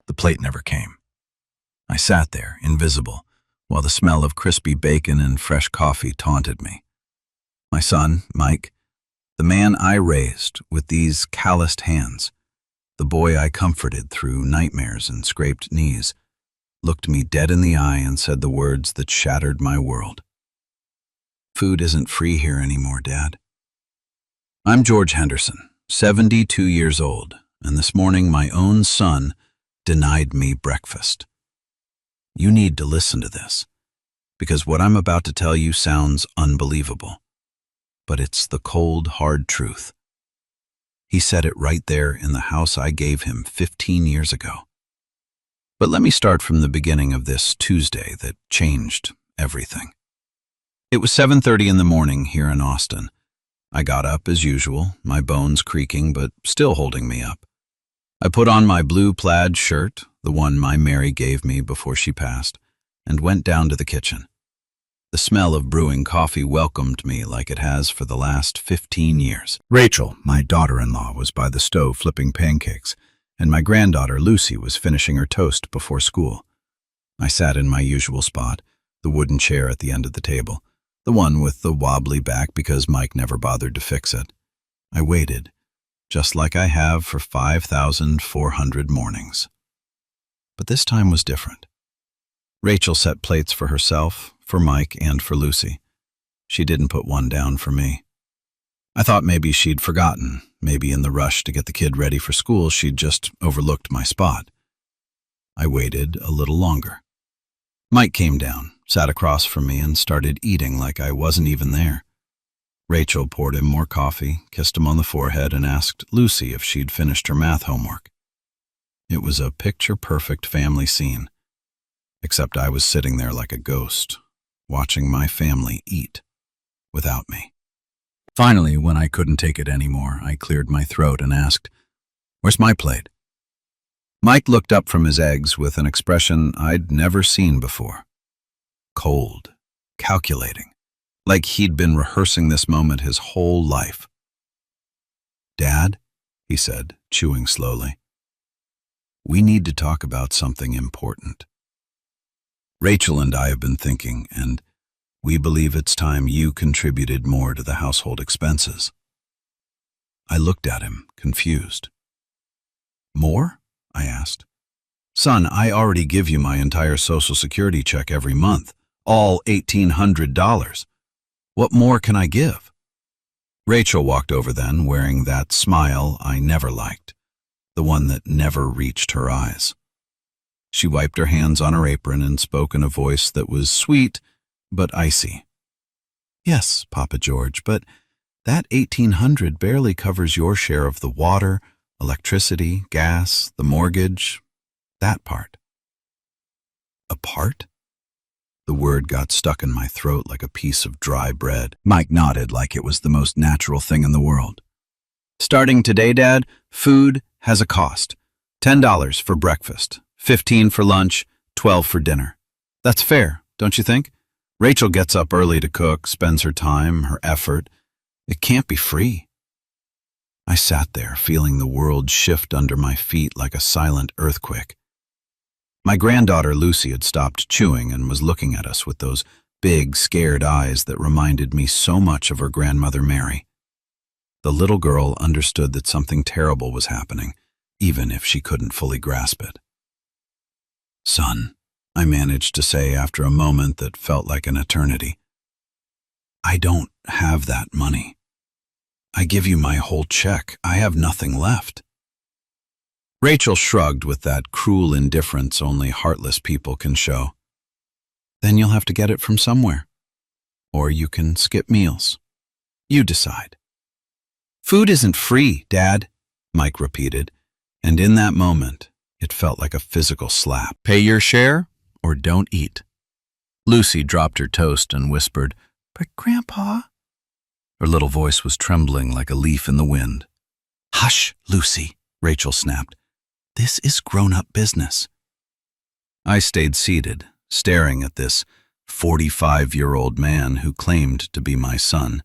The plate never came. I sat there, invisible, while the smell of crispy bacon and fresh coffee taunted me. My son, Mike, the man I raised with these calloused hands, the boy I comforted through nightmares and scraped knees, looked me dead in the eye and said the words that shattered my world. Food isn't free here anymore, Dad. I'm George Henderson, 72 years old, and this morning my own son denied me breakfast. You need to listen to this, because what I'm about to tell you sounds unbelievable, but it's the cold, hard truth. He said it right there in the house I gave him 15 years ago. But let me start from the beginning of this Tuesday that changed everything. It was 7:30 in the morning here in Austin. I got up as usual, my bones creaking but still holding me up. I put on my blue plaid shirt, the one my Mary gave me before she passed, and went down to the kitchen. The smell of brewing coffee welcomed me like it has for the last 15 years. Rachel, my daughter-in-law, was by the stove flipping pancakes, and my granddaughter Lucy was finishing her toast before school. I sat in my usual spot, the wooden chair at the end of the table, the one with the wobbly back because Mike never bothered to fix it. I waited, just like I have for 5,400 mornings. But this time was different. Rachel set plates for herself, for Mike, and for Lucy. She didn't put one down for me. I thought maybe she'd forgotten. Maybe in the rush to get the kid ready for school, she'd just overlooked my spot. I waited a little longer. Mike came down, sat across from me, and started eating like I wasn't even there. Rachel poured him more coffee, kissed him on the forehead, and asked Lucy if she'd finished her math homework. It was a picture-perfect family scene, except I was sitting there like a ghost, watching my family eat without me. Finally, when I couldn't take it anymore, I cleared my throat and asked, "Where's my plate?" Mike looked up from his eggs with an expression I'd never seen before. Cold, calculating, like he'd been rehearsing this moment his whole life. "Dad," he said, chewing slowly, "we need to talk about something important. Rachel and I have been thinking, and we believe it's time you contributed more to the household expenses." I looked at him, confused. "More?" I asked. "Son, I already give you my entire Social Security check every month, all $1,800. What more can I give?" Rachel walked over then, wearing that smile I never liked, the one that never reached her eyes. She wiped her hands on her apron and spoke in a voice that was sweet but icy. "Yes, Papa George, but that $1,800 barely covers your share of the water, electricity, gas, the mortgage, that part." "A part?" The word got stuck in my throat like a piece of dry bread. Mike nodded like it was the most natural thing in the world. "Starting today, Dad, food has a cost. $10 for breakfast, $15 for lunch, $12 for dinner. That's fair, don't you think? Rachel gets up early to cook, spends her time, her effort. It can't be free." I sat there, feeling the world shift under my feet like a silent earthquake. My granddaughter Lucy had stopped chewing and was looking at us with those big, scared eyes that reminded me so much of her grandmother Mary. The little girl understood that something terrible was happening, even if she couldn't fully grasp it. "Son," I managed to say after a moment that felt like an eternity, "I don't have that money. I give you my whole check. I have nothing left." Rachel shrugged with that cruel indifference only heartless people can show. "Then you'll have to get it from somewhere. Or you can skip meals. You decide." "Food isn't free, Dad," Mike repeated, and in that moment, it felt like a physical slap. "Pay your share or don't eat." Lucy dropped her toast and whispered, "But Grandpa..." Her little voice was trembling like a leaf in the wind. "Hush, Lucy," Rachel snapped. "This is grown-up business." I stayed seated, staring at this 45-year-old man who claimed to be my son,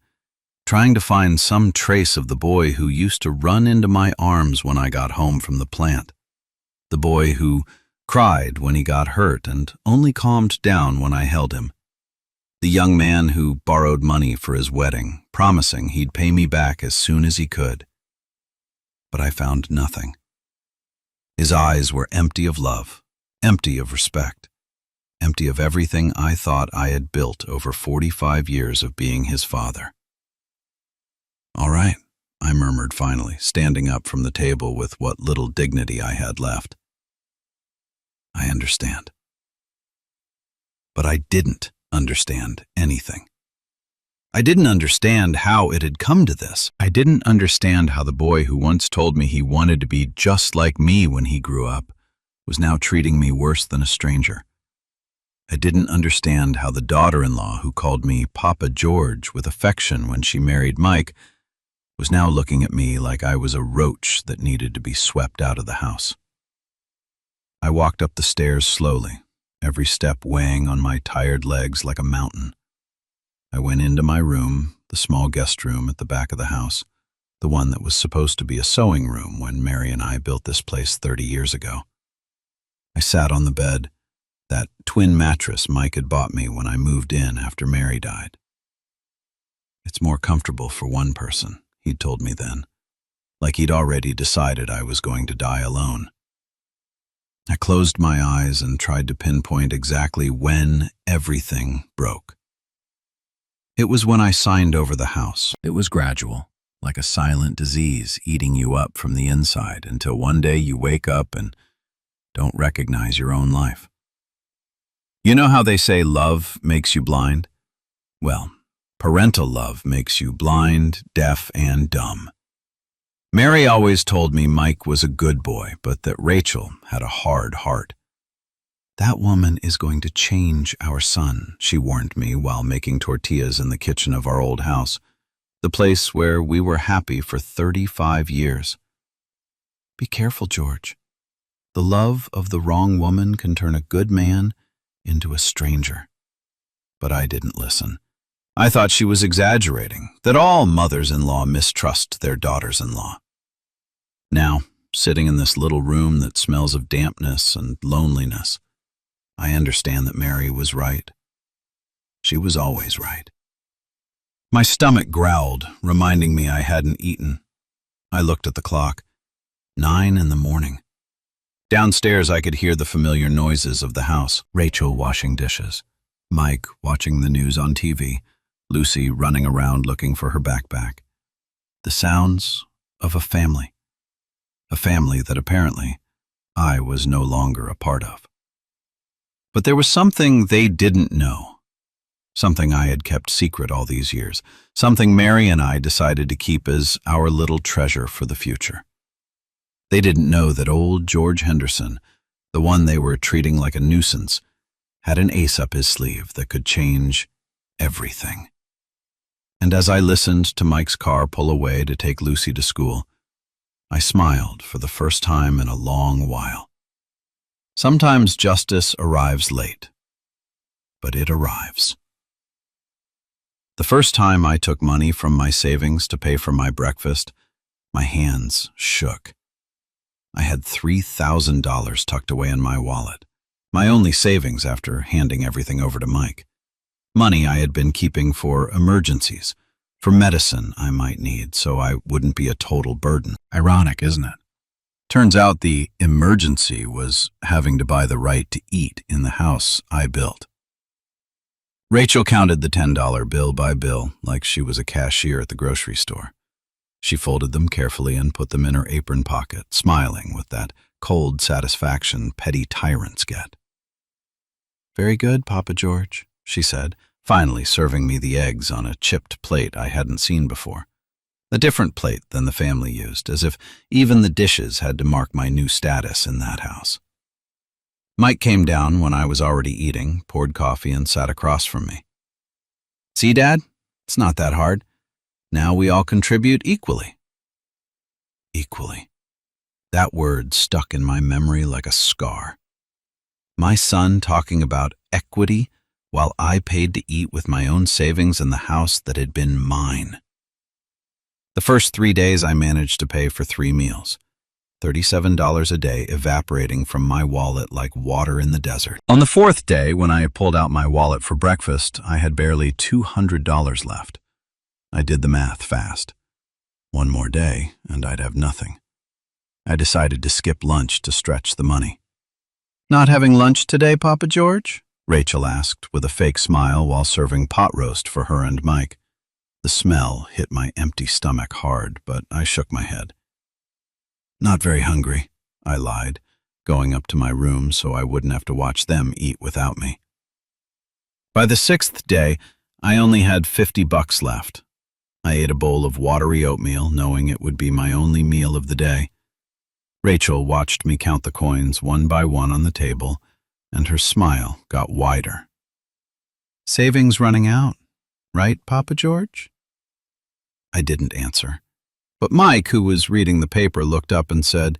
trying to find some trace of the boy who used to run into my arms when I got home from the plant. The boy who cried when he got hurt and only calmed down when I held him. The young man who borrowed money for his wedding, promising he'd pay me back as soon as he could. But I found nothing. His eyes were empty of love, empty of respect, empty of everything I thought I had built over 45 years of being his father. "All right," I murmured finally, standing up from the table with what little dignity I had left. "I understand." But I didn't understand anything. I didn't understand how it had come to this. I didn't understand how the boy who once told me he wanted to be just like me when he grew up was now treating me worse than a stranger. I didn't understand how the daughter-in-law who called me Papa George with affection when she married Mike was now looking at me like I was a roach that needed to be swept out of the house. I walked up the stairs slowly, every step weighing on my tired legs like a mountain. I went into my room, the small guest room at the back of the house, the one that was supposed to be a sewing room when Mary and I built this place 30 years ago. I sat on the bed, that twin mattress Mike had bought me when I moved in after Mary died. "It's more comfortable for one person," he'd told me then, like he'd already decided I was going to die alone. I closed my eyes and tried to pinpoint exactly when everything broke. It was when I signed over the house. It was gradual, like a silent disease eating you up from the inside until one day you wake up and don't recognize your own life. You know how they say love makes you blind? Well, parental love makes you blind, deaf, and dumb. Mary always told me Mike was a good boy, but that Rachel had a hard heart. "That woman is going to change our son," she warned me while making tortillas in the kitchen of our old house, the place where we were happy for 35 years. "Be careful, George. The love of the wrong woman can turn a good man into a stranger." But I didn't listen. I thought she was exaggerating, that all mothers-in-law mistrust their daughters-in-law. Now, sitting in this little room that smells of dampness and loneliness, I understand that Mary was right. She was always right. My stomach growled, reminding me I hadn't eaten. I looked at the clock. 9 in the morning. Downstairs I could hear the familiar noises of the house. Rachel washing dishes, Mike watching the news on TV, Lucy running around looking for her backpack. The sounds of a family that apparently I was no longer a part of. But there was something they didn't know, something I had kept secret all these years, something Mary and I decided to keep as our little treasure for the future. They didn't know that old George Henderson, the one they were treating like a nuisance, had an ace up his sleeve that could change everything. And as I listened to Mike's car pull away to take Lucy to school, I smiled for the first time in a long while. Sometimes justice arrives late, but it arrives. The first time I took money from my savings to pay for my breakfast, my hands shook. I had $3,000 tucked away in my wallet, my only savings after handing everything over to Mike. Money I had been keeping for emergencies, for medicine I might need so I wouldn't be a total burden. Ironic, isn't it? Turns out the emergency was having to buy the right to eat in the house I built. Rachel counted the $10 bill by bill like she was a cashier at the grocery store. She folded them carefully and put them in her apron pocket, smiling with that cold satisfaction petty tyrants get. "Very good, Papa George," she said, finally serving me the eggs on a chipped plate I hadn't seen before. A different plate than the family used, as if even the dishes had to mark my new status in that house. Mike came down when I was already eating, poured coffee, and sat across from me. "See, Dad? It's not that hard. Now we all contribute equally." Equally. That word stuck in my memory like a scar. My son talking about equity while I paid to eat with my own savings in the house that had been mine. The first 3 days I managed to pay for 3 meals. $37 a day evaporating from my wallet like water in the desert. On the fourth day, when I had pulled out my wallet for breakfast, I had barely $200 left. I did the math fast. One more day, and I'd have nothing. I decided to skip lunch to stretch the money. "Not having lunch today, Papa George?" Rachel asked with a fake smile while serving pot roast for her and Mike. The smell hit my empty stomach hard, but I shook my head. "Not very hungry," I lied, going up to my room so I wouldn't have to watch them eat without me. By the sixth day, I only had $50 left. I ate a bowl of watery oatmeal, knowing it would be my only meal of the day. Rachel watched me count the coins one by one on the table, and her smile got wider. "Savings running out, right, Papa George?" I didn't answer, but Mike, who was reading the paper, looked up and said,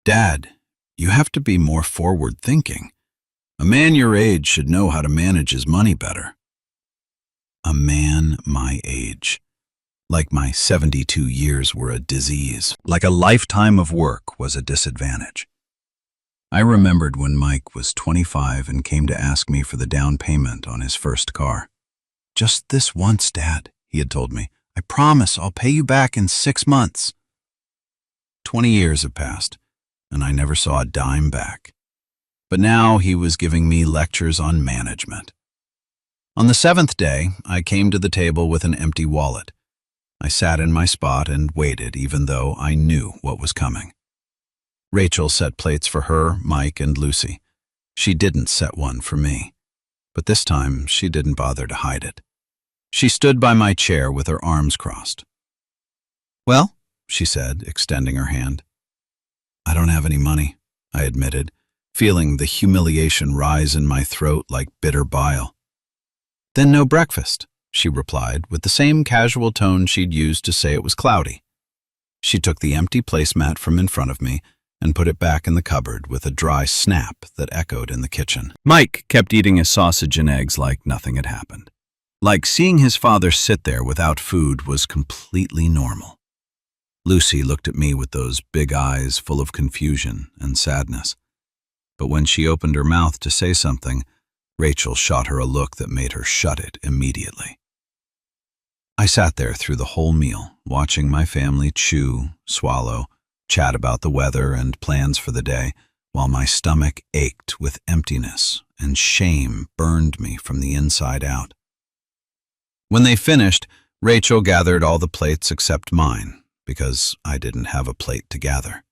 "Dad, you have to be more forward-thinking. A man your age should know how to manage his money better." A man my age. Like my 72 years were a disease. Like a lifetime of work was a disadvantage. I remembered when Mike was 25 and came to ask me for the down payment on his first car. "Just this once, Dad," he had told me. "I promise I'll pay you back in 6 months. 20 years have passed, and I never saw a dime back. But now he was giving me lectures on management. On the 7th day, I came to the table with an empty wallet. I sat in my spot and waited, even though I knew what was coming. Rachel set plates for her, Mike, and Lucy. She didn't set one for me, but this time she didn't bother to hide it. She stood by my chair with her arms crossed. "Well," she said, extending her hand. "I don't have any money," I admitted, feeling the humiliation rise in my throat like bitter bile. "Then no breakfast," she replied, with the same casual tone she'd used to say it was cloudy. She took the empty placemat from in front of me and put it back in the cupboard with a dry snap that echoed in the kitchen. Mike kept eating his sausage and eggs like nothing had happened. Like seeing his father sit there without food was completely normal. Lucy looked at me with those big eyes full of confusion and sadness. But when she opened her mouth to say something, Rachel shot her a look that made her shut it immediately. I sat there through the whole meal, watching my family chew, swallow, chat about the weather and plans for the day, while my stomach ached with emptiness and shame burned me from the inside out. When they finished, Rachel gathered all the plates except mine, because I didn't have a plate to gather.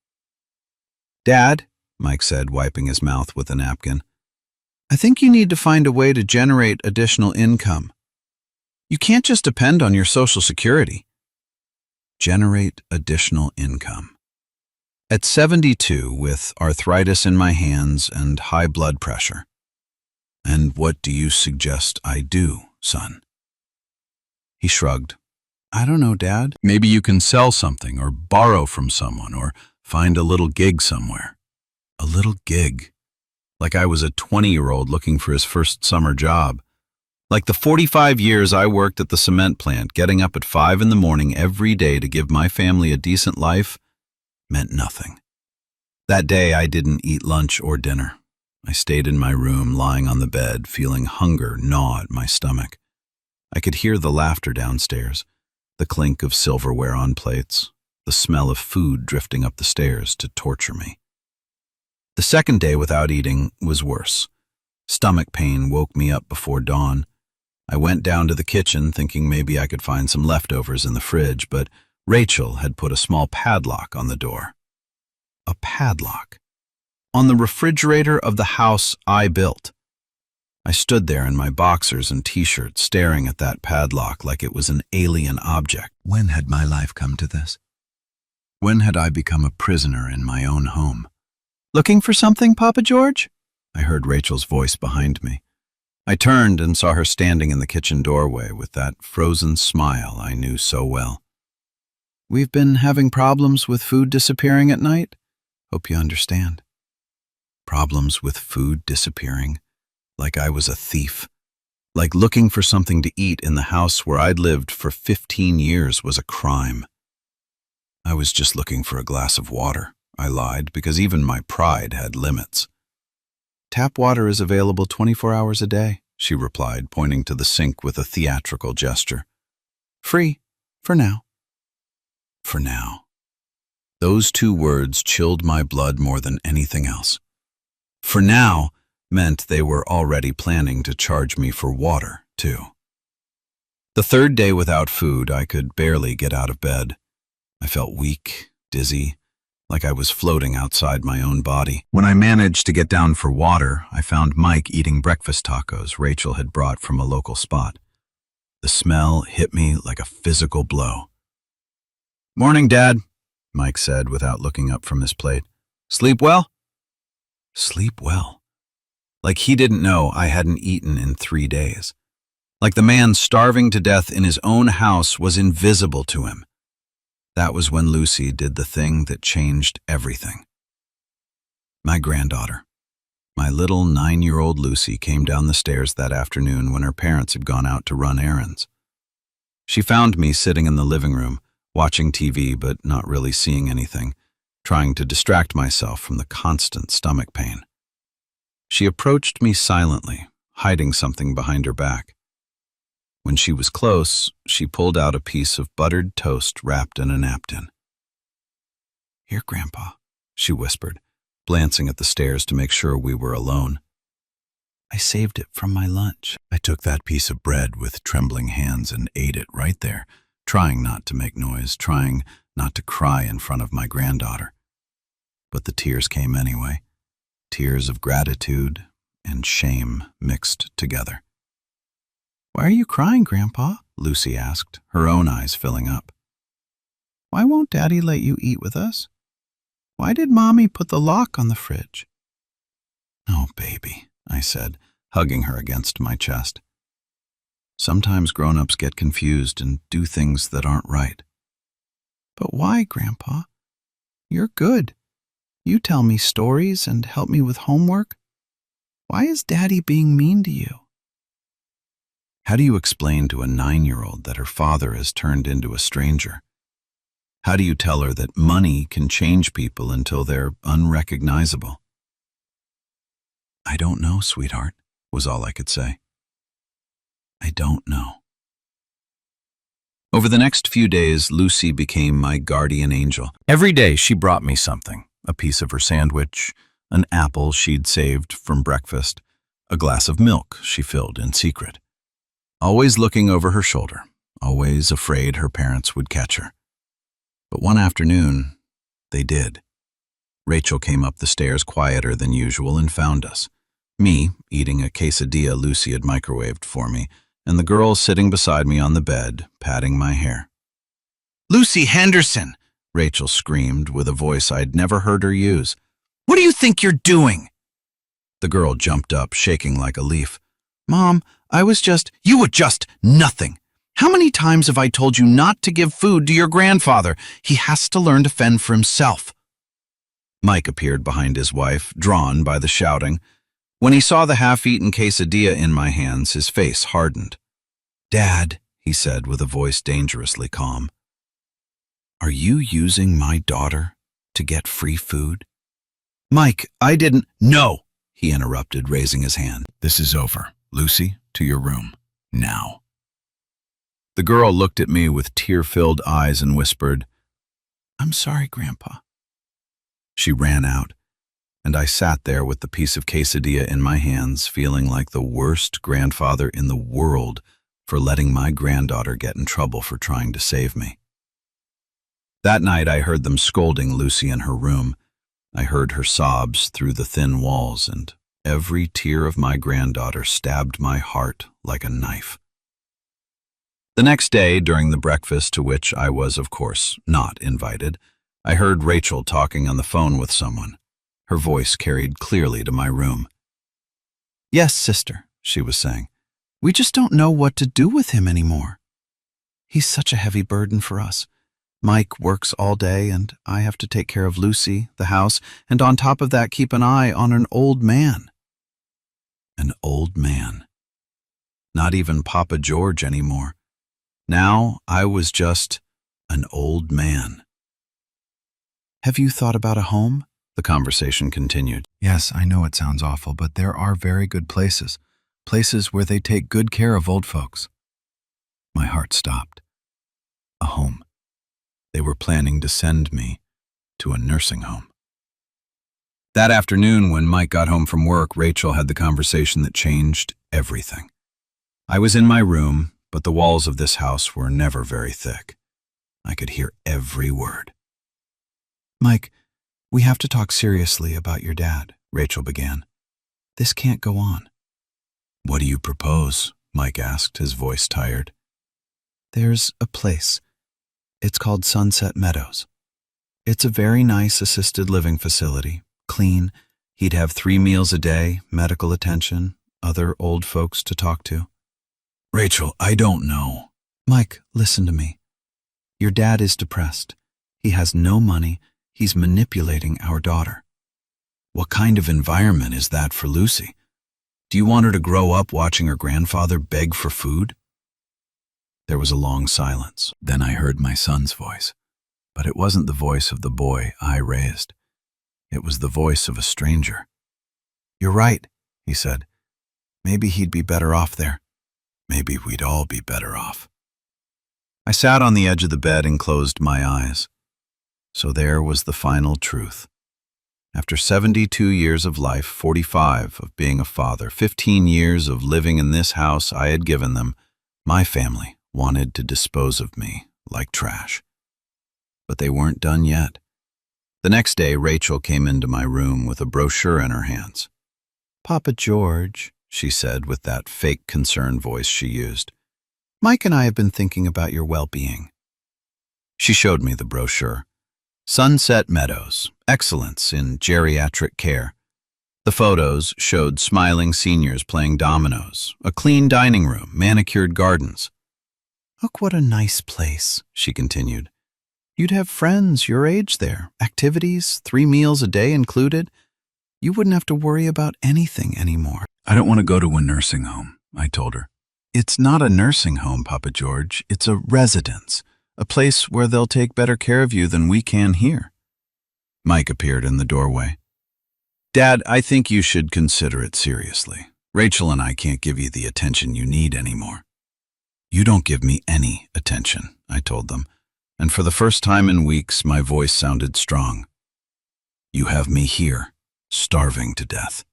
"Dad," Mike said, wiping his mouth with a napkin, "I think you need to find a way to generate additional income. You can't just depend on your Social Security." Generate additional income. At 72, with arthritis in my hands and high blood pressure. "And what do you suggest I do, son?" He shrugged. "I don't know, Dad. Maybe you can sell something or borrow from someone or find a little gig somewhere." A little gig. Like I was a 20-year-old looking for his first summer job. Like the 45 years I worked at the cement plant, getting up at 5 in the morning every day to give my family a decent life, meant nothing. That day I didn't eat lunch or dinner. I stayed in my room, lying on the bed, feeling hunger gnaw at my stomach. I could hear the laughter downstairs, the clink of silverware on plates, the smell of food drifting up the stairs to torture me. The second day without eating was worse. Stomach pain woke me up before dawn. I went down to the kitchen thinking maybe I could find some leftovers in the fridge, but Rachel had put a small padlock on the door. A padlock. On the refrigerator of the house I built. I stood there in my boxers and t-shirt, staring at that padlock like it was an alien object. When had my life come to this? When had I become a prisoner in my own home? "Looking for something, Papa George?" I heard Rachel's voice behind me. I turned and saw her standing in the kitchen doorway with that frozen smile I knew so well. "We've been having problems with food disappearing at night. Hope you understand." Problems with food disappearing? Like I was a thief. Like looking for something to eat in the house where I'd lived for 15 years was a crime. "I was just looking for a glass of water," I lied, because even my pride had limits. Tap water is available 24 hours a day, she replied, pointing to the sink with a theatrical gesture. Free, for now. For now. Those two words chilled my blood more than anything else. For now meant they were already planning to charge me for water, too. The third day without food, I could barely get out of bed. I felt weak, dizzy, like I was floating outside my own body. When I managed to get down for water, I found Mike eating breakfast tacos Rachel had brought from a local spot. The smell hit me like a physical blow. "Morning, Dad," Mike said without looking up from his plate. "Sleep well?" Sleep well. Like he didn't know I hadn't eaten in 3 days. Like the man starving to death in his own house was invisible to him. That was when Lucy did the thing that changed everything. My granddaughter, my little 9-year-old Lucy, came down the stairs that afternoon when her parents had gone out to run errands. She found me sitting in the living room, watching TV but not really seeing anything, trying to distract myself from the constant stomach pain. She approached me silently, hiding something behind her back. When she was close, she pulled out a piece of buttered toast wrapped in a napkin. "Here, Grandpa," she whispered, glancing at the stairs to make sure we were alone. "I saved it from my lunch." I took that piece of bread with trembling hands and ate it right there, trying not to make noise, trying not to cry in front of my granddaughter. But the tears came anyway, tears of gratitude and shame mixed together. "Why are you crying, Grandpa?" Lucy asked, her own eyes filling up. "Why won't Daddy let you eat with us? Why did Mommy put the lock on the fridge?" "Oh, baby," I said, hugging her against my chest. "Sometimes grown-ups get confused and do things that aren't right." "But why, Grandpa? You're good. You tell me stories and help me with homework. Why is Daddy being mean to you?" How do you explain to a 9-year-old that her father has turned into a stranger? How do you tell her that money can change people until they're unrecognizable? "I don't know, sweetheart," was all I could say. I don't know. Over the next few days, Lucy became my guardian angel. Every day she brought me something, a piece of her sandwich, an apple she'd saved from breakfast, a glass of milk she filled in secret. Always looking over her shoulder, always afraid her parents would catch her. But one afternoon, they did. Rachel came up the stairs quieter than usual and found us. Me, eating a quesadilla Lucy had microwaved for me, and the girl sitting beside me on the bed, patting my hair. "Lucy Henderson!" Rachel screamed with a voice I'd never heard her use. "What do you think you're doing?" The girl jumped up, shaking like a leaf. "Mom, I was just—" "You were just nothing. How many times have I told you not to give food to your grandfather? He has to learn to fend for himself." Mike appeared behind his wife, drawn by the shouting. When he saw the half-eaten quesadilla in my hands, his face hardened. "Dad," he said with a voice dangerously calm, "are you using my daughter to get free food?" "Mike, I didn't—" "No," he interrupted, raising his hand. "This is over. Lucy, to your room. Now." The girl looked at me with tear-filled eyes and whispered, "I'm sorry, Grandpa." She ran out, and I sat there with the piece of quesadilla in my hands, feeling like the worst grandfather in the world for letting my granddaughter get in trouble for trying to save me. That night I heard them scolding Lucy in her room. I heard her sobs through the thin walls, and every tear of my granddaughter stabbed my heart like a knife. The next day, during the breakfast to which I was, of course, not invited, I heard Rachel talking on the phone with someone. Her voice carried clearly to my room. "Yes, sister," she was saying. "We just don't know what to do with him anymore. He's such a heavy burden for us. Mike works all day, and I have to take care of Lucy, the house, and on top of that keep an eye on an old man." An old man. Not even Papa George anymore. Now I was just an old man. Have you thought about a home? The conversation continued. Yes, I know it sounds awful, but there are very good places. Places where they take good care of old folks. My heart stopped. A home. They were planning to send me to a nursing home. That afternoon, when Mike got home from work, Rachel had the conversation that changed everything. I was in my room, but the walls of this house were never very thick. I could hear every word. Mike, we have to talk seriously about your dad, Rachel began. This can't go on. What do you propose? Mike asked, his voice tired. There's a place. It's called Sunset Meadows. It's a very nice assisted living facility, clean. He'd have 3 meals a day, medical attention, other old folks to talk to. Rachel, I don't know. Mike, listen to me. Your dad is depressed. He has no money. He's manipulating our daughter. What kind of environment is that for Lucy? Do you want her to grow up watching her grandfather beg for food? There was a long silence. Then I heard my son's voice. But it wasn't the voice of the boy I raised. It was the voice of a stranger. You're right, he said. Maybe he'd be better off there. Maybe we'd all be better off. I sat on the edge of the bed and closed my eyes. So there was the final truth. After 72 years of life, 45 of being a father, 15 years of living in this house I had given them, my family wanted to dispose of me like trash. But they weren't done yet. The next day, Rachel came into my room with a brochure in her hands. Papa George, she said with that fake concern voice she used, Mike and I have been thinking about your well-being. She showed me the brochure. Sunset Meadows, excellence in geriatric care. The photos showed smiling seniors playing dominoes, a clean dining room, manicured gardens. Look what a nice place, she continued. You'd have friends your age there, activities, 3 meals a day included. You wouldn't have to worry about anything anymore. I don't want to go to a nursing home, I told her. It's not a nursing home, Papa George. It's a residence, a place where they'll take better care of you than we can here. Mike appeared in the doorway. Dad, I think you should consider it seriously. Rachel and I can't give you the attention you need anymore. You don't give me any attention, I told them, and for the first time in weeks, my voice sounded strong. You have me here, starving to death.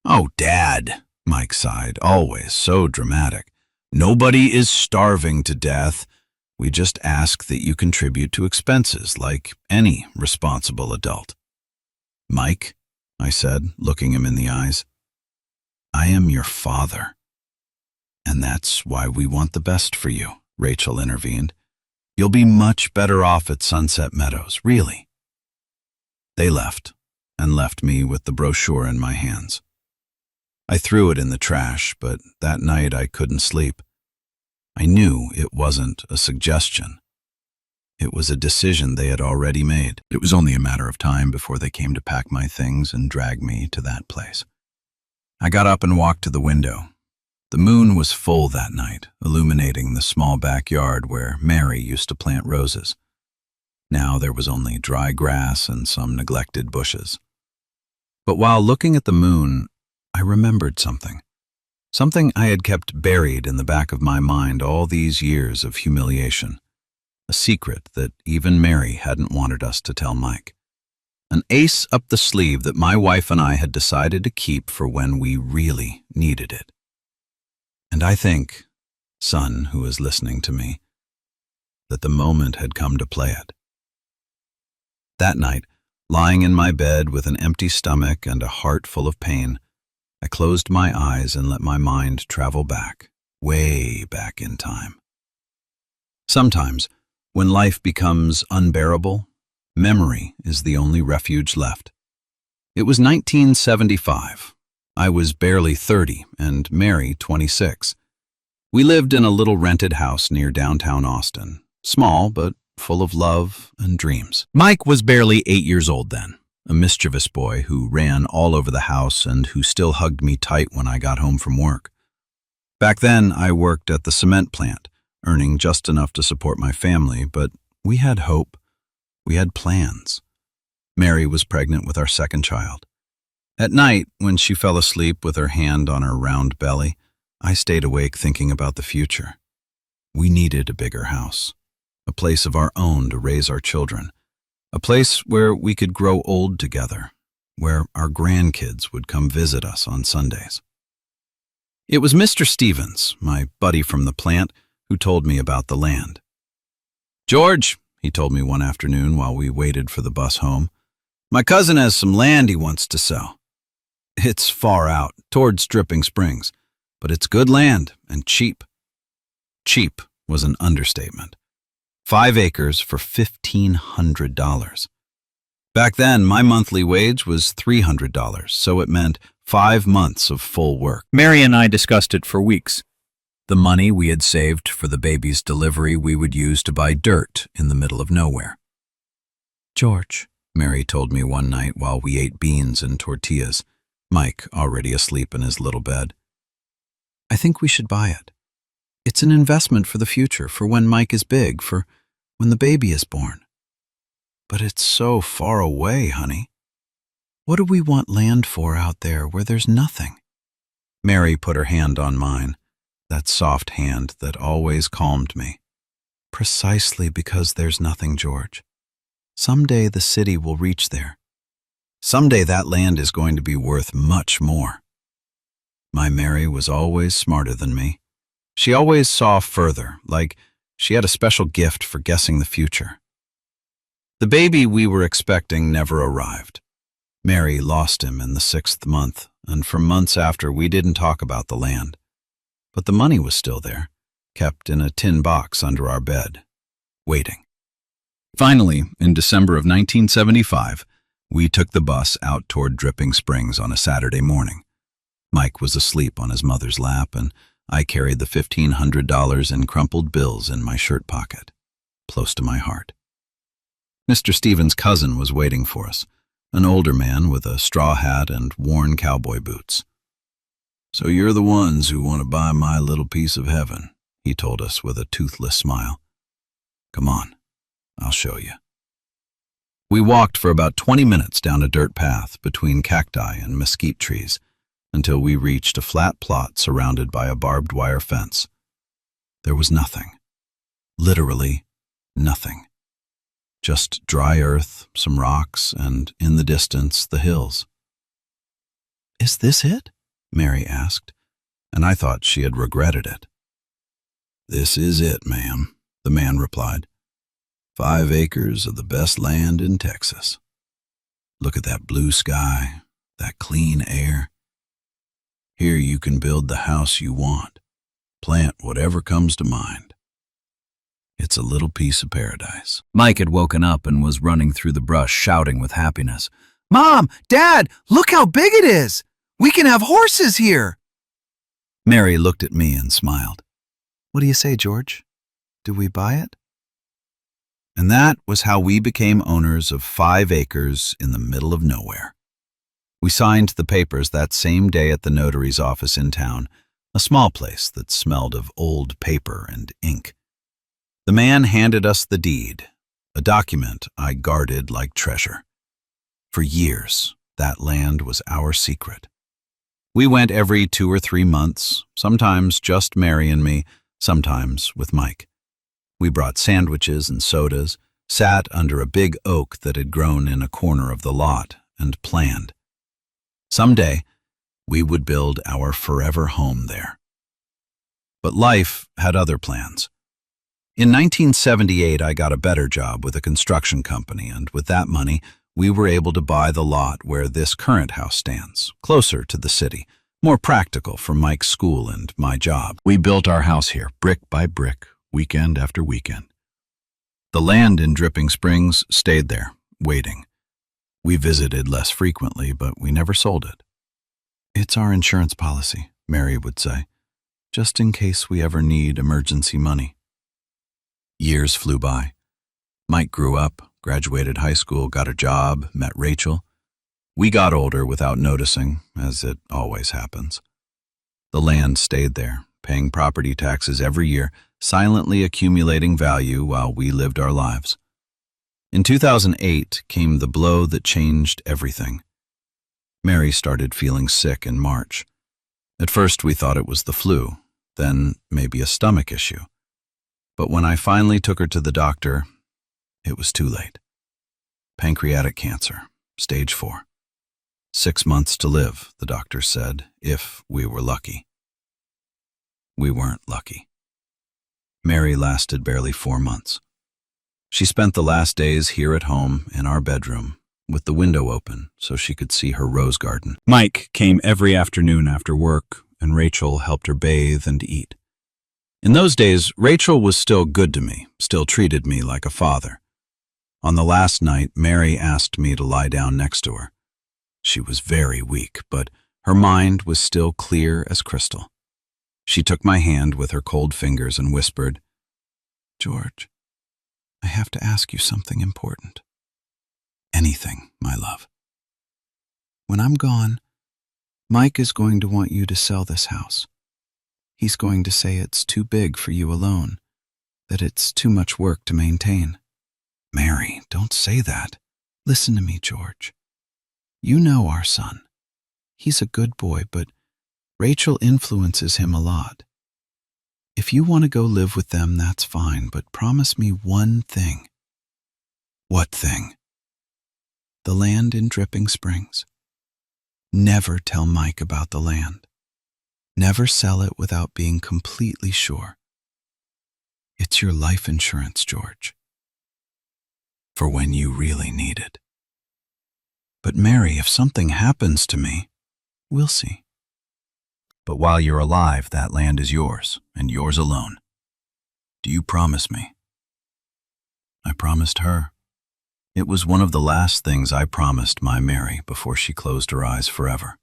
Oh, Dad, Mike sighed, always so dramatic. Nobody is starving to death. We just ask that you contribute to expenses like any responsible adult. Mike, I said, looking him in the eyes, I am your father. And that's why we want the best for you, Rachel intervened. You'll be much better off at Sunset Meadows, really. They left, and left me with the brochure in my hands. I threw it in the trash, but that night I couldn't sleep. I knew it wasn't a suggestion. It was a decision they had already made. It was only a matter of time before they came to pack my things and drag me to that place. I got up and walked to the window. The moon was full that night, illuminating the small backyard where Mary used to plant roses. Now there was only dry grass and some neglected bushes. But while looking at the moon, I remembered something. Something I had kept buried in the back of my mind all these years of humiliation. A secret that even Mary hadn't wanted us to tell Mike. An ace up the sleeve that my wife and I had decided to keep for when we really needed it. And I think, son who is listening to me, that the moment had come to play it. That night, lying in my bed with an empty stomach and a heart full of pain, I closed my eyes and let my mind travel back, way back in time. Sometimes, when life becomes unbearable, memory is the only refuge left. It was 1975. I was barely 30 and Mary 26. We lived in a little rented house near downtown Austin, small but full of love and dreams. Mike was barely 8 years old then, a mischievous boy who ran all over the house and who still hugged me tight when I got home from work. Back then, I worked at the cement plant, earning just enough to support my family, but we had hope. We had plans. Mary was pregnant with our second child. At night, when she fell asleep with her hand on her round belly, I stayed awake thinking about the future. We needed a bigger house, a place of our own to raise our children, a place where we could grow old together, where our grandkids would come visit us on Sundays. It was Mr. Stevens, my buddy from the plant, who told me about the land. "George," he told me one afternoon while we waited for the bus home, "my cousin has some land he wants to sell. It's far out, towards Dripping Springs, but it's good land and cheap." Cheap was an understatement. 5 acres for $1,500. Back then, my monthly wage was $300, so it meant 5 months of full work. Mary and I discussed it for weeks. The money we had saved for the baby's delivery we would use to buy dirt in the middle of nowhere. "George," Mary told me one night while we ate beans and tortillas, Mike already asleep in his little bed, "I think we should buy it. It's an investment for the future, for when Mike is big, for when the baby is born. But it's so far away, honey. What do we want land for out there where there's nothing?" Mary put her hand on mine, that soft hand that always calmed me. "Precisely because there's nothing, George. Someday the city will reach there. Someday that land is going to be worth much more." My Mary was always smarter than me. She always saw further, like she had a special gift for guessing the future. The baby we were expecting never arrived. Mary lost him in the 6th month, and for months after we didn't talk about the land. But the money was still there, kept in a tin box under our bed, waiting. Finally, in December of 1975, we took the bus out toward Dripping Springs on a Saturday morning. Mike was asleep on his mother's lap, and I carried the $1,500 in crumpled bills in my shirt pocket, close to my heart. Mr. Stevens' cousin was waiting for us, an older man with a straw hat and worn cowboy boots. "So you're the ones who want to buy my little piece of heaven," he told us with a toothless smile. "Come on, I'll show you." We walked for about 20 minutes down a dirt path between cacti and mesquite trees until we reached a flat plot surrounded by a barbed wire fence. There was nothing. Literally nothing. Just dry earth, some rocks, and in the distance, the hills. "Is this it?" Mary asked, and I thought she had regretted it. "This is it, ma'am," the man replied. 5 acres of the best land in Texas. Look at that blue sky, that clean air. Here you can build the house you want, plant whatever comes to mind. It's a little piece of paradise." Mike had woken up and was running through the brush, shouting with happiness. "Mom, Dad, look how big it is! We can have horses here!" Mary looked at me and smiled. "What do you say, George? Do we buy it?" And that was how we became owners of 5 acres in the middle of nowhere. We signed the papers that same day at the notary's office in town, a small place that smelled of old paper and ink. The man handed us the deed, a document I guarded like treasure. For years, that land was our secret. We went every 2 or 3 months, sometimes just Mary and me, sometimes with Mike. We brought sandwiches and sodas, sat under a big oak that had grown in a corner of the lot, and planned. Someday, we would build our forever home there. But life had other plans. In 1978, I got a better job with a construction company, and with that money, we were able to buy the lot where this current house stands, closer to the city, more practical for Mike's school and my job. We built our house here, brick by brick, weekend after weekend. The land in Dripping Springs stayed there, waiting. We visited less frequently, but we never sold it. "It's our insurance policy," Mary would say, "just in case we ever need emergency money." Years flew by. Mike grew up, graduated high school, got a job, met Rachel. We got older without noticing, as it always happens. The land stayed there, paying property taxes every year, silently accumulating value while we lived our lives. In 2008 came the blow that changed everything. Mary started feeling sick in March. At first we thought it was the flu, then maybe a stomach issue. But when I finally took her to the doctor, it was too late. Pancreatic cancer, stage 4. 6 months to live, the doctor said, if we were lucky. We weren't lucky. Mary lasted barely 4 months. She spent the last days here at home in our bedroom, with the window open so she could see her rose garden. Mike came every afternoon after work, and Rachel helped her bathe and eat. In those days, Rachel was still good to me, still treated me like a father. On the last night, Mary asked me to lie down next to her. She was very weak, but her mind was still clear as crystal. She took my hand with her cold fingers and whispered, "George, I have to ask you something important." "Anything, my love." "When I'm gone, Mike is going to want you to sell this house. He's going to say it's too big for you alone, that it's too much work to maintain." "Mary, don't say that." "Listen to me, George. You know our son. He's a good boy, but Rachel influences him a lot. If you want to go live with them, that's fine, but promise me one thing." "What thing?" "The land in Dripping Springs. Never tell Mike about the land. Never sell it without being completely sure. It's your life insurance, George. For when you really need it." "But Mary, if something happens to me..." "We'll see. But while you're alive, that land is yours, and yours alone. Do you promise me?" I promised her. It was one of the last things I promised my Mary before she closed her eyes forever.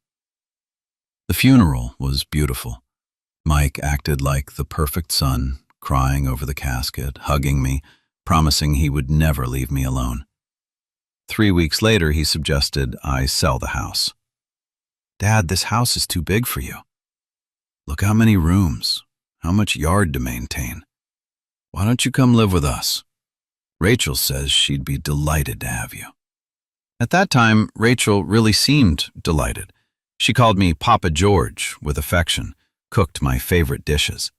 The funeral was beautiful. Mike acted like the perfect son, crying over the casket, hugging me, promising he would never leave me alone. 3 weeks later, he suggested I sell the house. "Dad, this house is too big for you. Look how many rooms, how much yard to maintain. Why don't you come live with us? Rachel says she'd be delighted to have you." At that time, Rachel really seemed delighted. She called me Papa George with affection, cooked my favorite dishes.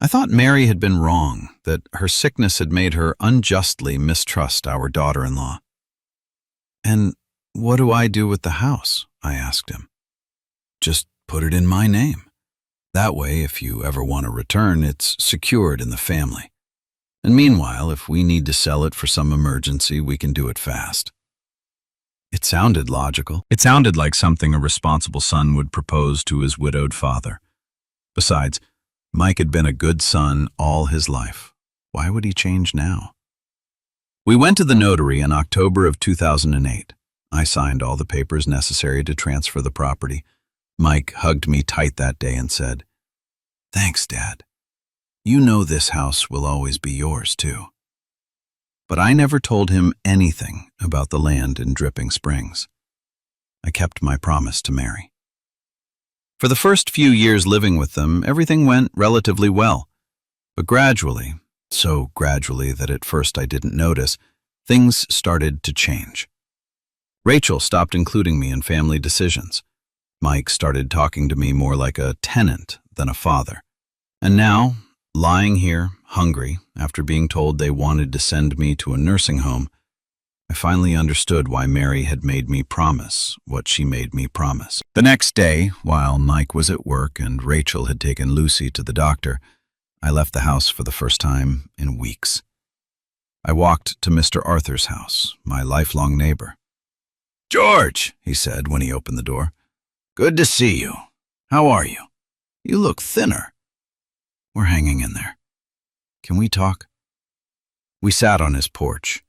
I thought Mary had been wrong, that her sickness had made her unjustly mistrust our daughter-in-law. "And what do I do with the house?" I asked him. "Just put it in my name. That way, if you ever want to return, it's secured in the family. And meanwhile, if we need to sell it for some emergency, we can do it fast." It sounded logical. It sounded like something a responsible son would propose to his widowed father. Besides, Mike had been a good son all his life. Why would he change now? We went to the notary in October of 2008. I signed all the papers necessary to transfer the property. Mike hugged me tight that day and said, "Thanks, Dad. You know this house will always be yours, too." But I never told him anything about the land in Dripping Springs. I kept my promise to Mary. For the first few years living with them, everything went relatively well. But gradually, so gradually that at first I didn't notice, things started to change. Rachel stopped including me in family decisions. Mike started talking to me more like a tenant than a father. And now, lying here, hungry, after being told they wanted to send me to a nursing home, I finally understood why Mary had made me promise what she made me promise. The next day, while Mike was at work and Rachel had taken Lucy to the doctor, I left the house for the first time in weeks. I walked to Mr. Arthur's house, my lifelong neighbor. "George," he said when he opened the door. "Good to see you. How are you? You look thinner." "We're hanging in there. Can we talk?" We sat on his porch.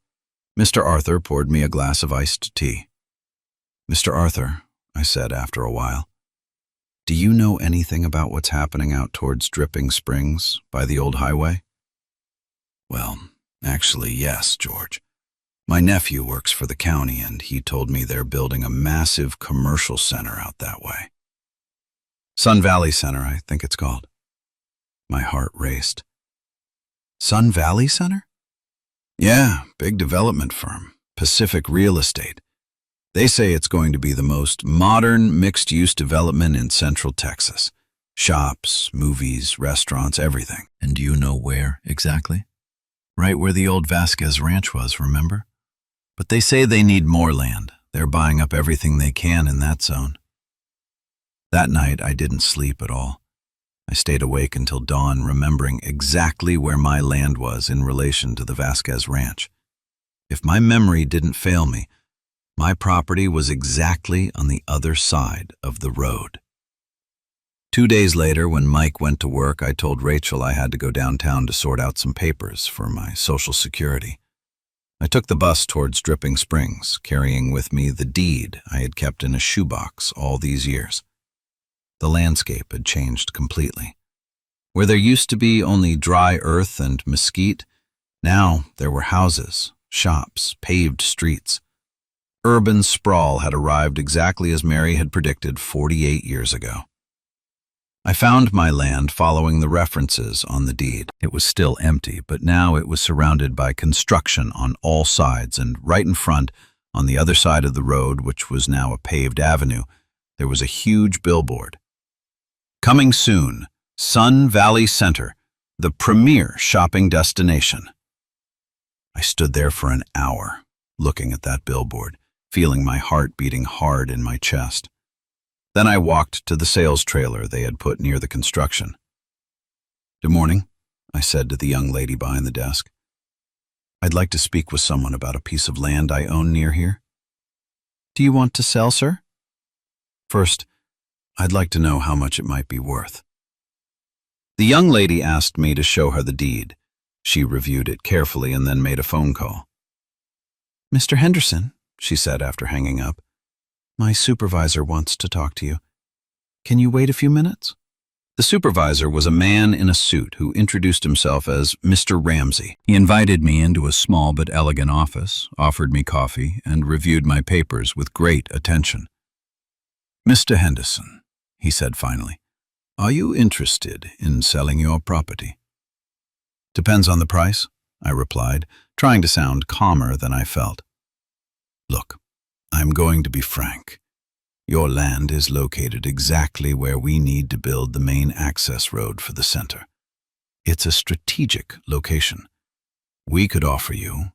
Mr. Arthur poured me a glass of iced tea. "Mr. Arthur," I said after a while, "do you know anything about what's happening out towards Dripping Springs by the old highway?" "Well, actually, yes, George. My nephew works for the county, and he told me they're building a massive commercial center out that way. Sun Valley Center, I think it's called." My heart raced. "Sun Valley Center? Yeah, big development firm, Pacific Real Estate. They say it's going to be the most modern mixed-use development in Central Texas. Shops, movies, restaurants, everything. And do you know where exactly? Right where the old Vasquez Ranch was, remember? But they say they need more land. They're buying up everything they can in that zone. That night, I didn't sleep at all. I stayed awake until dawn, remembering exactly where my land was in relation to the Vasquez Ranch. If my memory didn't fail me, my property was exactly on the other side of the road. 2 days later, when Mike went to work, I told Rachel I had to go downtown to sort out some papers for my Social Security. I took the bus towards Dripping Springs, carrying with me the deed I had kept in a shoebox all these years. The landscape had changed completely. Where there used to be only dry earth and mesquite, now there were houses, shops, paved streets. Urban sprawl had arrived exactly as Mary had predicted 48 years ago. I found my land following the references on the deed. It was still empty, but now it was surrounded by construction on all sides, and right in front, on the other side of the road, which was now a paved avenue, there was a huge billboard. Coming soon, Sun Valley Center, the premier shopping destination. I stood there for an hour, looking at that billboard, feeling my heart beating hard in my chest. Then I walked to the sales trailer they had put near the construction. "Good morning," I said to the young lady behind the desk. "I'd like to speak with someone about a piece of land I own near here." "Do you want to sell, sir?" "First, I'd like to know how much it might be worth." The young lady asked me to show her the deed. She reviewed it carefully and then made a phone call. "Mr. Henderson," she said after hanging up, "my supervisor wants to talk to you. Can you wait a few minutes?" The supervisor was a man in a suit who introduced himself as Mr. Ramsey. He invited me into a small but elegant office, offered me coffee, and reviewed my papers with great attention. "Mr. Henderson," he said finally, "are you interested in selling your property?" "Depends on the price," I replied, trying to sound calmer than I felt. "Look, I'm going to be frank. Your land is located exactly where we need to build the main access road for the center. It's a strategic location. We could offer you—"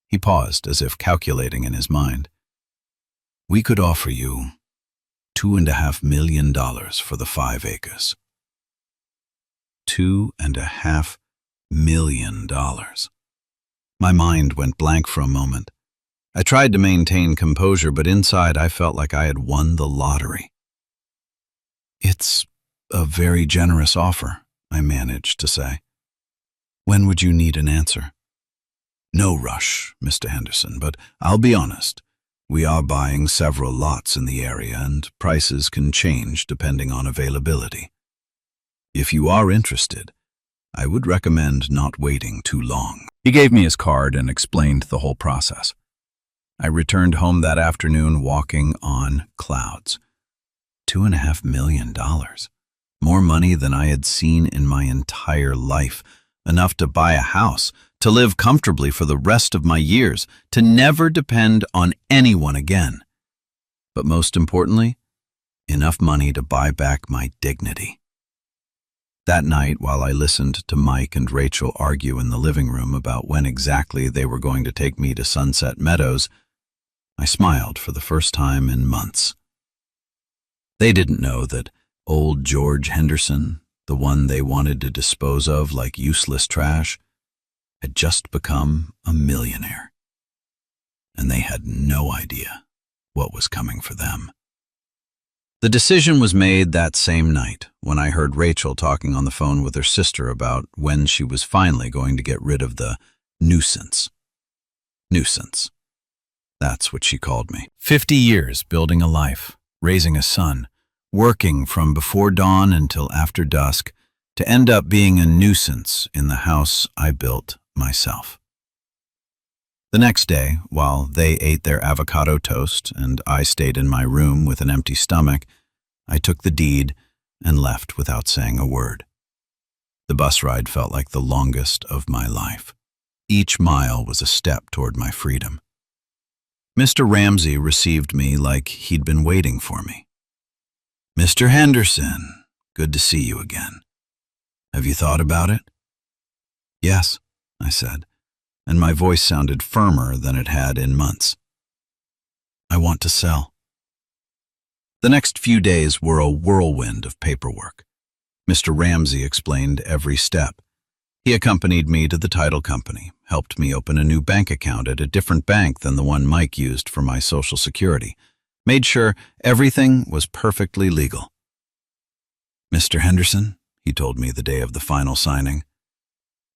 He paused as if calculating in his mind. "We could offer you $2.5 million for the 5 acres. $2.5 million. My mind went blank for a moment. I tried to maintain composure, but inside I felt like I had won the lottery. "It's a very generous offer," I managed to say. "When would you need an answer?" "No rush, Mr. Henderson, but I'll be honest. We are buying several lots in the area, and prices can change depending on availability. If you are interested, I would recommend not waiting too long." He gave me his card and explained the whole process. I returned home that afternoon walking on clouds. $2.5 million. More money than I had seen in my entire life. Enough to buy a house, to live comfortably for the rest of my years, to never depend on anyone again. But most importantly, enough money to buy back my dignity. That night, while I listened to Mike and Rachel argue in the living room about when exactly they were going to take me to Sunset Meadows, I smiled for the first time in months. They didn't know that old George Henderson, the one they wanted to dispose of like useless trash, had just become a millionaire. And they had no idea what was coming for them. The decision was made that same night when I heard Rachel talking on the phone with her sister about when she was finally going to get rid of the nuisance. Nuisance. That's what she called me. 50 years building a life, raising a son, working from before dawn until after dusk, to end up being a nuisance in the house I built myself. The next day, while they ate their avocado toast and I stayed in my room with an empty stomach, I took the deed and left without saying a word. The bus ride felt like the longest of my life. Each mile was a step toward my freedom. Mr. Ramsey received me like he'd been waiting for me. "Mr. Henderson, good to see you again. Have you thought about it?" "Yes," I said, and my voice sounded firmer than it had in months. "I want to sell." The next few days were a whirlwind of paperwork. Mr. Ramsey explained every step. He accompanied me to the title company, helped me open a new bank account at a different bank than the one Mike used for my Social Security, made sure everything was perfectly legal. "Mr. Henderson," he told me the day of the final signing,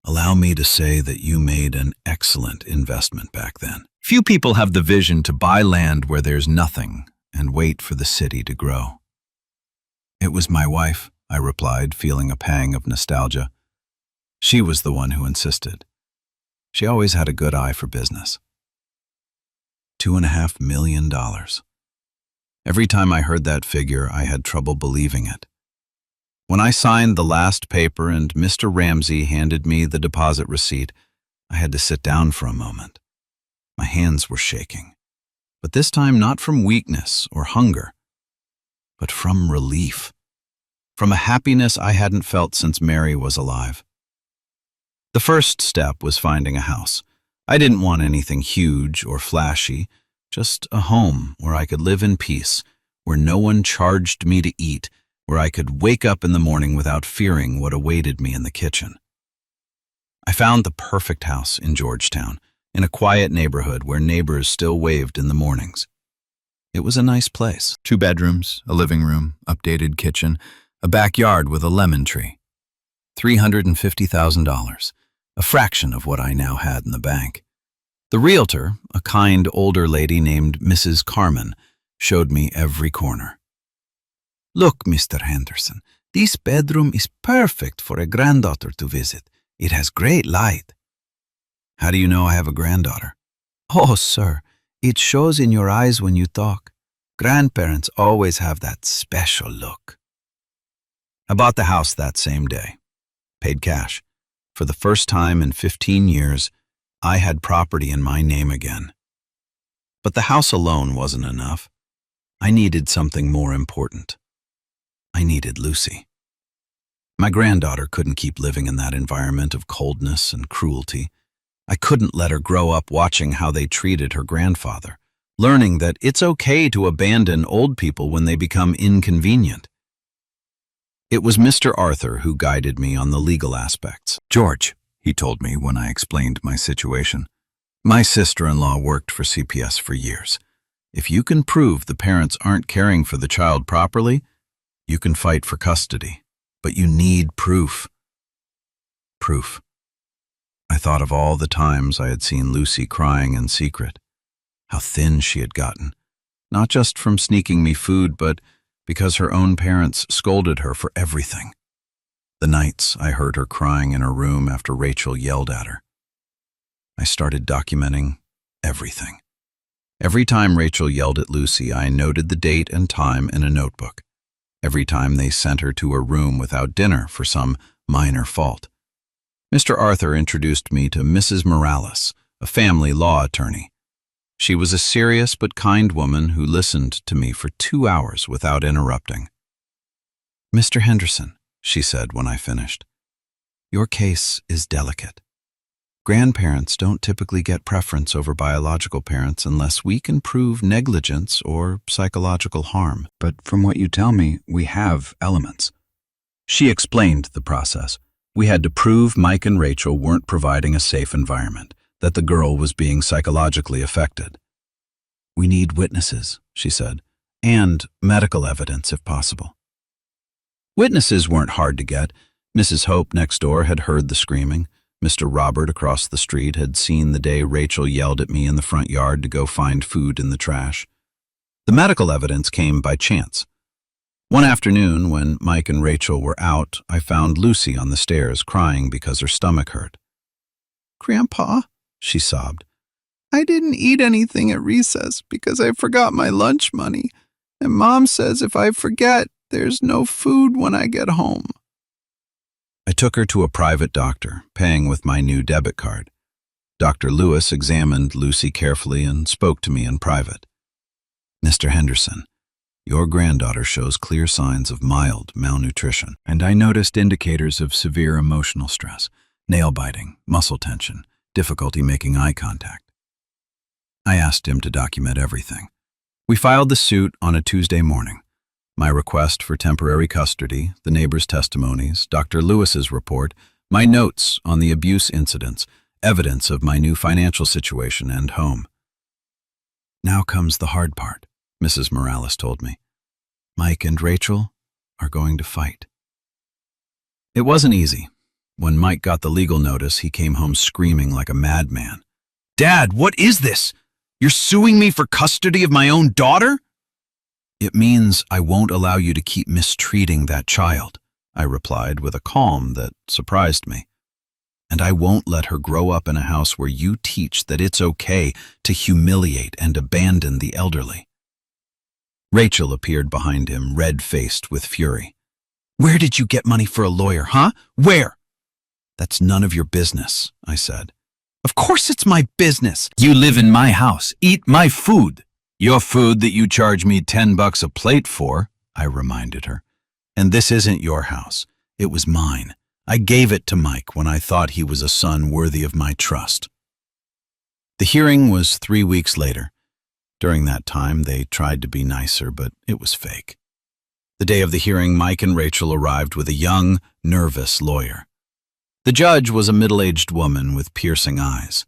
"allow me to say that you made an excellent investment back then." Few people have the vision to buy land where there's nothing and wait for the city to grow. "It was my wife," I replied, feeling a pang of nostalgia. She was the one who insisted. She always had a good eye for business. $2.5 million. Every time I heard that figure, I had trouble believing it. When I signed the last paper and Mr. Ramsey handed me the deposit receipt, I had to sit down for a moment. My hands were shaking, but this time not from weakness or hunger, but from relief, from a happiness I hadn't felt since Mary was alive. The first step was finding a house. I didn't want anything huge or flashy, just a home where I could live in peace, where no one charged me to eat, where I could wake up in the morning without fearing what awaited me in the kitchen. I found the perfect house in Georgetown, in a quiet neighborhood where neighbors still waved in the mornings. It was a nice place. 2 bedrooms, a living room, updated kitchen, a backyard with a lemon tree. $350,000, a fraction of what I now had in the bank. The realtor, a kind older lady named Mrs. Carmen, showed me every corner. "Look, Mr. Henderson, this bedroom is perfect for a granddaughter to visit. It has great light." "How do you know I have a granddaughter?" "Oh, sir, it shows in your eyes when you talk. Grandparents always have that special look." I bought the house that same day. Paid cash. For the first time in 15 years, I had property in my name again. But the house alone wasn't enough. I needed something more important. I needed Lucy. My granddaughter couldn't keep living in that environment of coldness and cruelty. I couldn't let her grow up watching how they treated her grandfather, learning that it's okay to abandon old people when they become inconvenient. It was Mr. Arthur who guided me on the legal aspects. "George," he told me when I explained my situation, "my sister-in-law worked for CPS for years. If you can prove the parents aren't caring for the child properly, you can fight for custody. But you need proof." Proof. I thought of all the times I had seen Lucy crying in secret, how thin she had gotten, not just from sneaking me food, but because her own parents scolded her for everything. The nights I heard her crying in her room after Rachel yelled at her. I started documenting everything. Every time Rachel yelled at Lucy, I noted the date and time in a notebook. Every time they sent her to her room without dinner for some minor fault. Mr. Arthur introduced me to Mrs. Morales, a family law attorney. She was a serious but kind woman who listened to me for 2 hours without interrupting. "Mr. Henderson," she said when I finished, "your case is delicate. Grandparents don't typically get preference over biological parents unless we can prove negligence or psychological harm. But from what you tell me, we have elements." She explained the process. We had to prove Mike and Rachel weren't providing a safe environment, that the girl was being psychologically affected. "We need witnesses," she said, "and medical evidence if possible." Witnesses weren't hard to get. Mrs. Hope next door had heard the screaming. Mr. Robert across the street had seen the day Rachel yelled at me in the front yard to go find food in the trash. The medical evidence came by chance. One afternoon, when Mike and Rachel were out, I found Lucy on the stairs crying because her stomach hurt. "Grandpa," she sobbed, "I didn't eat anything at recess because I forgot my lunch money, and Mom says if I forget, there's no food when I get home." I took her to a private doctor, paying with my new debit card. Dr. Lewis examined Lucy carefully and spoke to me in private. "Mr. Henderson, your granddaughter shows clear signs of mild malnutrition, and I noticed indicators of severe emotional stress, nail biting, muscle tension, difficulty making eye contact." I asked him to document everything. We filed the suit on a Tuesday morning. My request for temporary custody, the neighbors' testimonies, Dr. Lewis's report, my notes on the abuse incidents, evidence of my new financial situation and home. "Now comes the hard part," Mrs. Morales told me. "Mike and Rachel are going to fight." It wasn't easy. When Mike got the legal notice, he came home screaming like a madman. "Dad, what is this? You're suing me for custody of my own daughter?" "It means I won't allow you to keep mistreating that child," I replied with a calm that surprised me. "And I won't let her grow up in a house where you teach that it's okay to humiliate and abandon the elderly." Rachel appeared behind him, red-faced with fury. "Where did you get money for a lawyer, huh? Where?" "That's none of your business," I said. "Of course it's my business. You live in my house, eat my food. Your food that you charge me $10 a plate for," I reminded her. "And this isn't your house. It was mine. I gave it to Mike when I thought he was a son worthy of my trust." The hearing was 3 weeks later. During that time, they tried to be nicer, but it was fake. The day of the hearing, Mike and Rachel arrived with a young, nervous lawyer. The judge was a middle-aged woman with piercing eyes.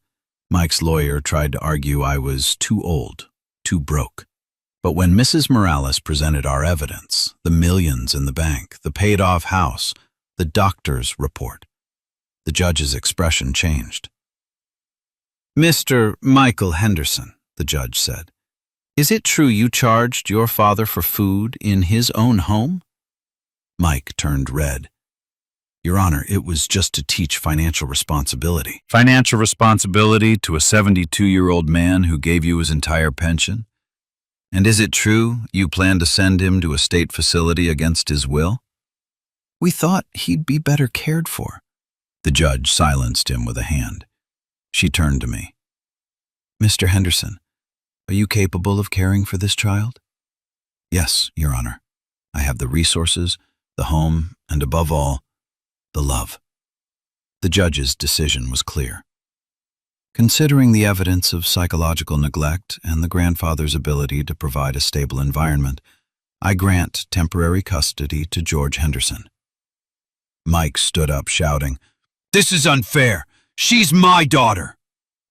Mike's lawyer tried to argue I was too old, too broke. But when Mrs. Morales presented our evidence, the millions in the bank, the paid-off house, the doctor's report, the judge's expression changed. "Mr. Michael Henderson," the judge said, "is it true you charged your father for food in his own home?" Mike turned red. "Your Honor, it was just to teach financial responsibility." "Financial responsibility to a 72-year-old man who gave you his entire pension? And is it true you plan to send him to a state facility against his will?" "We thought he'd be better cared for." The judge silenced him with a hand. She turned to me. "Mr. Henderson, are you capable of caring for this child?" "Yes, Your Honor. I have the resources, the home, and above all, the love." The judge's decision was clear. "Considering the evidence of psychological neglect and the grandfather's ability to provide a stable environment, I grant temporary custody to George Henderson." Mike stood up shouting, "This is unfair! She's my daughter!"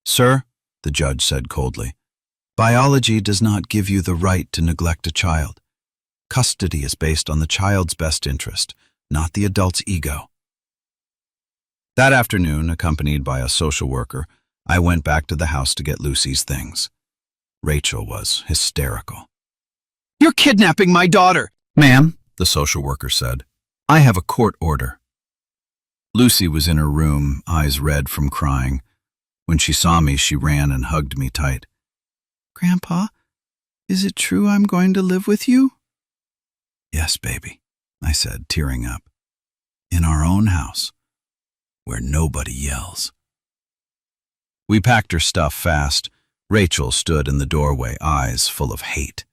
"Sir," the judge said coldly, "biology does not give you the right to neglect a child. Custody is based on the child's best interest, not the adult's ego." That afternoon, accompanied by a social worker, I went back to the house to get Lucy's things. Rachel was hysterical. "You're kidnapping my daughter!" "Ma'am," the social worker said, "I have a court order." Lucy was in her room, eyes red from crying. When she saw me, she ran and hugged me tight. "Grandpa, is it true I'm going to live with you?" "Yes, baby," I said, tearing up. "In our own house, where nobody yells." We packed her stuff fast. Rachel stood in the doorway, eyes full of hate.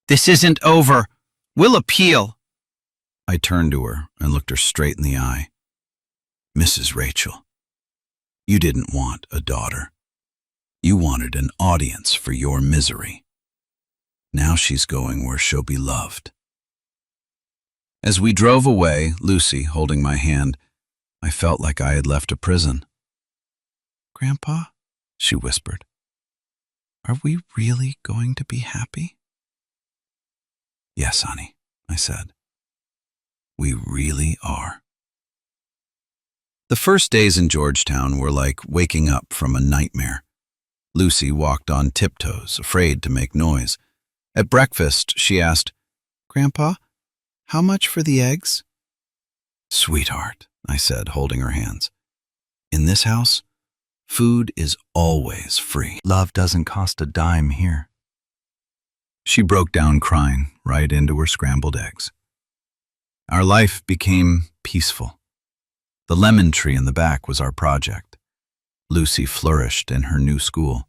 "This isn't over. We'll appeal." I turned to her and looked her straight in the eye. "Mrs. Rachel, you didn't want a daughter. You wanted an audience for your misery. Now she's going where she'll be loved." As we drove away, Lucy holding my hand, I felt like I had left a prison. "Grandpa," she whispered, "are we really going to be happy?" "Yes, honey," I said. "We really are." The first days in Georgetown were like waking up from a nightmare. Lucy walked on tiptoes, afraid to make noise. At breakfast, she asked, "Grandpa, how much for the eggs?" "Sweetheart," I said, holding her hands. "In this house, food is always free. Love doesn't cost a dime here." She broke down crying right into her scrambled eggs. Our life became peaceful. The lemon tree in the back was our project. Lucy flourished in her new school.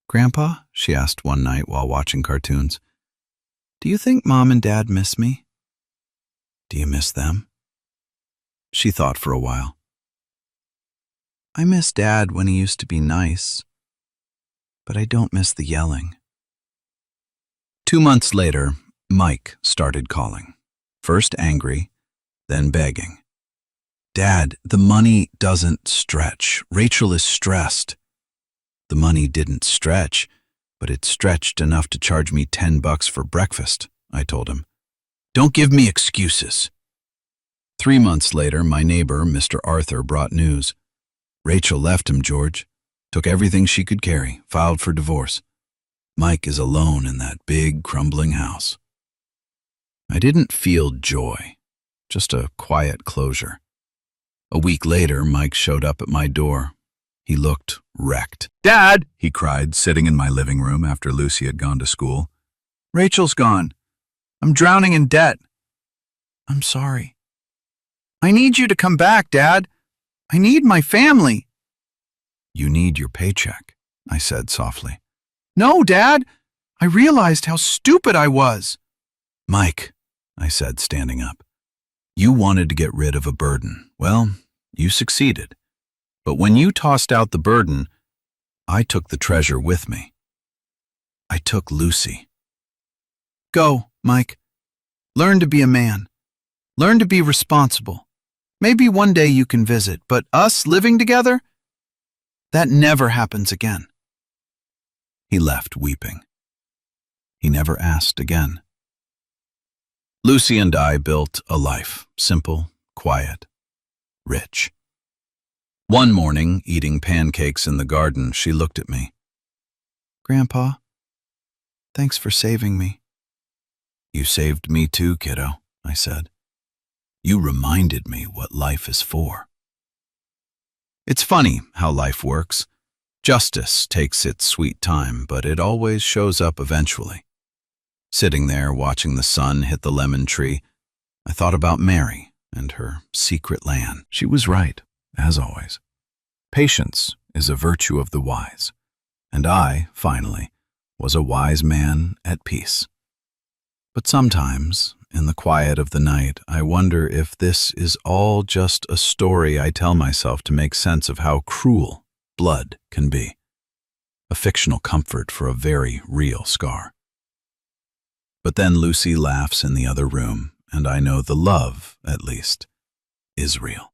"Grandpa," she asked one night while watching cartoons, "do you think Mom and Dad miss me?" "Do you miss them?" She thought for a while. "I miss Dad when he used to be nice, but I don't miss the yelling." 2 months later, Mike started calling. First angry, then begging. "Dad, the money doesn't stretch. Rachel is stressed." The money didn't stretch, but it stretched enough to charge me $10 for breakfast, I told him. "Don't give me excuses." 3 months later, my neighbor, Mr. Arthur, brought news. "Rachel left him, George. Took everything she could carry, filed for divorce. Mike is alone in that big, crumbling house." I didn't feel joy, just a quiet closure. A week later, Mike showed up at my door. He looked wrecked. "Dad!" he cried, sitting in my living room after Lucy had gone to school. "Rachel's gone. I'm drowning in debt." I'm sorry. I need you to come back, Dad. I need my family. "You need your paycheck," I said softly. No, Dad. I realized how stupid I was. "Mike," I said, standing up, "you wanted to get rid of a burden. Well, you succeeded. But when you tossed out the burden, I took the treasure with me. I took Lucy." Go, Mike. Learn to be a man. Learn to be responsible. Maybe one day you can visit, but us living together? That never happens again. He left weeping. He never asked again. Lucy and I built a life, simple, quiet, rich. One morning, eating pancakes in the garden, she looked at me. Grandpa, thanks for saving me. "You saved me too, kiddo," I said. "You reminded me what life is for." It's funny how life works. Justice takes its sweet time, but it always shows up eventually. Sitting there watching the sun hit the lemon tree, I thought about Mary and her secret land. She was right, as always. Patience is a virtue of the wise, and I, finally, was a wise man at peace. But sometimes, in the quiet of the night, I wonder if this is all just a story I tell myself to make sense of how cruel blood can be. A fictional comfort for a very real scar. But then Lucy laughs in the other room, and I know the love, at least, is real.